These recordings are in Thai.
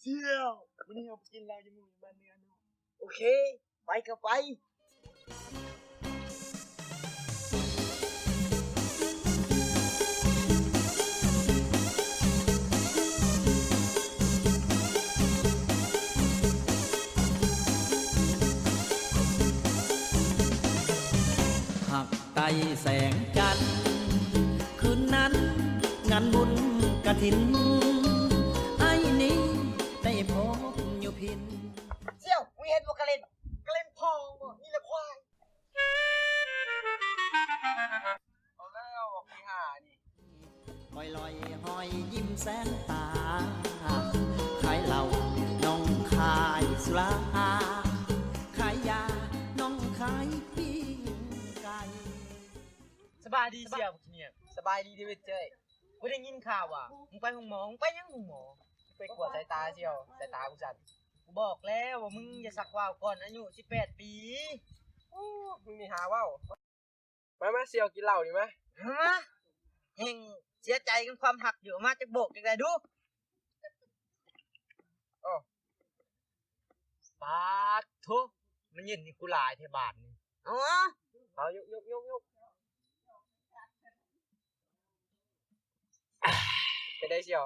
เชี่ยววันนี้เราไปกินเราจะมึงบ้านเนื้อเนาะโอเคไปก็ไปหักไกลแสงจันทร์คืนนั้นงานบุญกฐินไอ้นี้ได้พบอยู่พินเชี่ยวกูเห็นว่ากระเล่นพองบ่นี่แหละควายเอาแล้วบอกพี่ห่านี่คอยลอยหอยยิ้มแสนตาขายเหล้าน้องขายสุราขายยาน้องขายปิ้งไก่สบายดีเสี่ยวเนี่ยสบายดีดิเว้ยเจ้ยกูได้ยินข่าวว่ะมึงไปห้องหมอมึงไปยังห้องหมอไปกวดสายตาเสี่ยวสายตากูสั่นกูบอกแล้วว่ามึงอย่าสักว่าวก่อนอายุ18 ปีมึงมีหาว่าวมาเสี่ยวกินเหล้าดิมั้ยฮะเฮงเสียใจกันความหักอยู่มาจากโบกจังไดดูอ้อปาดทุมันยินนี่กูหลายเทบาทนี่อ๋อเอายกไปได้เชียว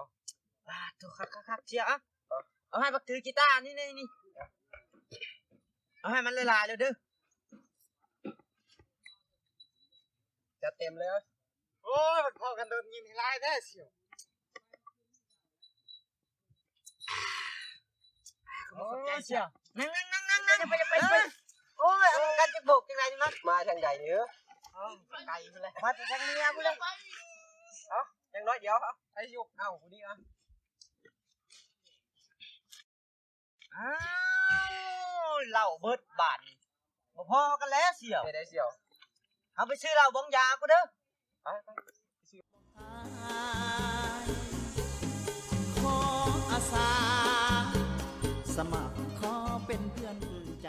ถูกคักเชียวเอาให้บักถือกีตาร์นี่เอาให้มันละลายเลยเด้อจะเต็มเลยโอ้ยมันพอกันโดนยิงให้ลายแท้เชียวโอ้ยเชียวนั่งไปโอ้ยเอากันจะโบกจังไรนี่มั้ยมาทางใดเนื้อไกลเลยมาทางเมียกูเลยยังน้อยเดียวไอ้ยุกเอากูนี่อ้าวเหล้าเบิดบาทบ่พอกันแล้วเสี่ยวได้เสี่ยวเอาไปซื้อเหล้าบองยากูเด้อไปขออาสาสมัครขอเป็นเพื่อนใจ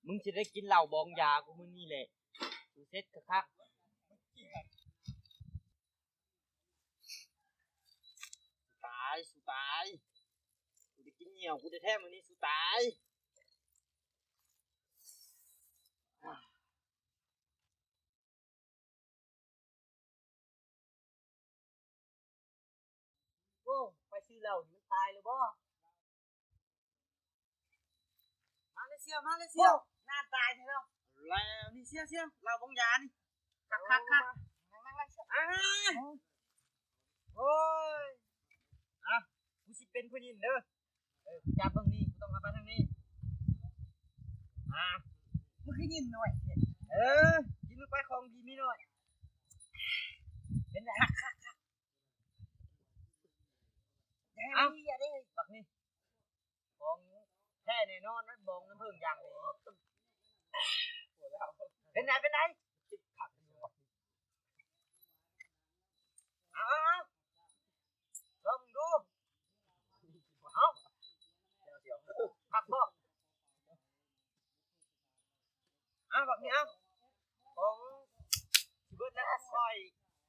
มึงจะได้กินเหล้าบองยากูมึงนี่แหละดูเซ็ตคักสุตายกูได้กินเหนียวกูได้แท้มึงนี่สุตายโอ้ไปซื้อเหล้ามันตายเลยบ่มาเลยเสี่ยวหน้าตายใช่แล้วแล้วนี่เสี่ยวเราบงยานี่คักนั่งโอ้ยกูสิเป็นผู้หญิงเด้อจับเบิ่งนี่กูต้องเอาไปทางนี้มึงคือยินหน่อยกินลงไปของดีมีหน่อยเป็นไงเอาอย่าได้บักนี่ของแท้แน่นอนนะบองน้ำผึ้งอย่างนี้เป็นไงลองดูผักบ่แบบนี้ของชีวิตแล้วคอย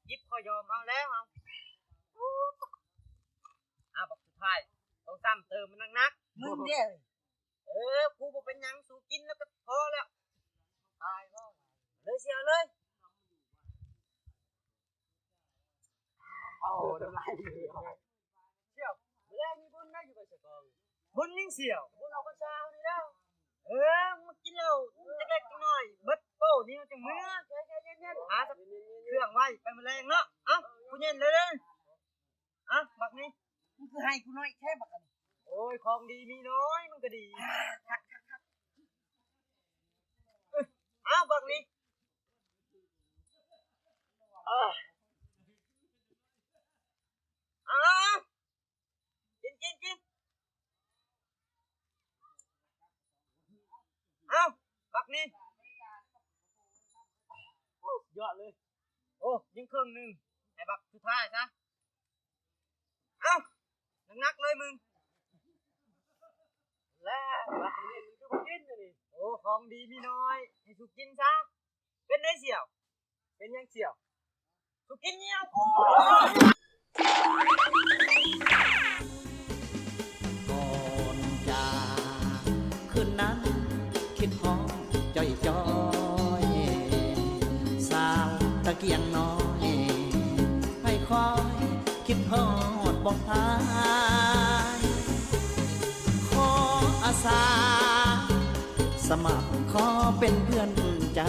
ยิบคอยยอมเอาแล้วแบบสุดท้ายต้องซ้ำเติมมันนักมึงเด้กูบอกเป็นยังสูกินแล้วก็พอแล้วตายบ่เลยเสียเลยน้ำลายเสี่ยวแรกมีบุญนะอยู่ไปสกองบุญยิ่งเสี่ยวบุญเอาคนเช้านี่แล้วมากินเหล้าจะเล็กจังหน่อยเบิดโป้นี่จังเมื่อเย็นหาสักเครื่องไว้ไปแมลงเนาะกูเย็นเลยบักนี้มึงคือให้กูน้อยแค่บักกันโอ้ยของดีมีน้อยมันก็ดีบักนี้กินบักนี้ยอดเลยโอ้ยิงครึ่งนึงไอ้บักสุดท้ายซะนักเลยมึงแล้วบักนี้มึงก็กินเลยโอ้ของดีมีน้อยให้สุกินซะเป็นได้เสี่ยวเป็นยังเสี่ยวสุกินเนี่ยโอ้ ก่อนจากคืนนั้นคิดหอมจ่อยจ้อยสาวตะเกียงน้อยให้คอยคิดฮอดบอกพายขออาสาสมัครขอเป็นเพื่อนใจ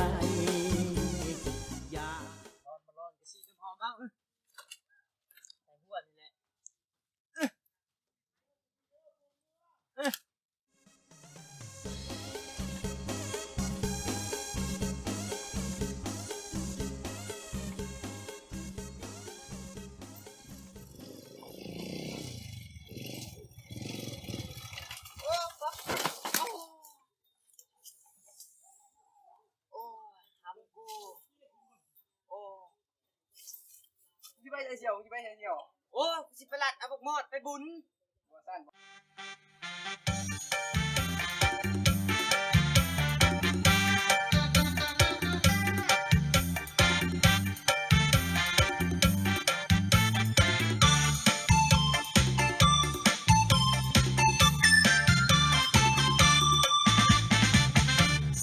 อยาก ร้อนมันร้อนกระซี่น้ำหอมบ้างใส่หัวนี่แหละทำกูโอ้ยไปเชียวไปเชียวโอ้สิไปลัดเอาบกมอดไปบุญบ่สั้น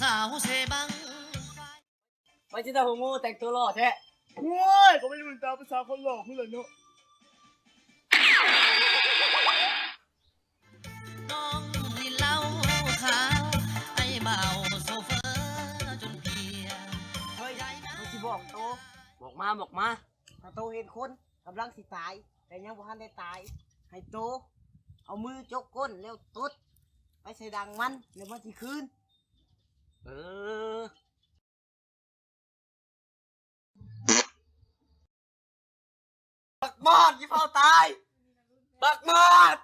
สาวเซบัง มาจิตาหัวงูแต่งตัวหล่อแท้ โอ้ยก็ไม่ได้เป็นตามภาษาคนหลอกคุณเลยเนาะ น้องลินเหล้าขาวไอ้เบาโซเฟอร์จนเพลีย เฮ้ยเขาสิบอกโตบอกมาถ้าโตเห็นคนกำลังสิตาย แต่ยังบ่ทันได้ตาย ให้โตเอามือจกก้นแล้วตดไปใส่ดังมันแล้วมันสิคืนบักมอดยี่เฝ้าตาย บักมอด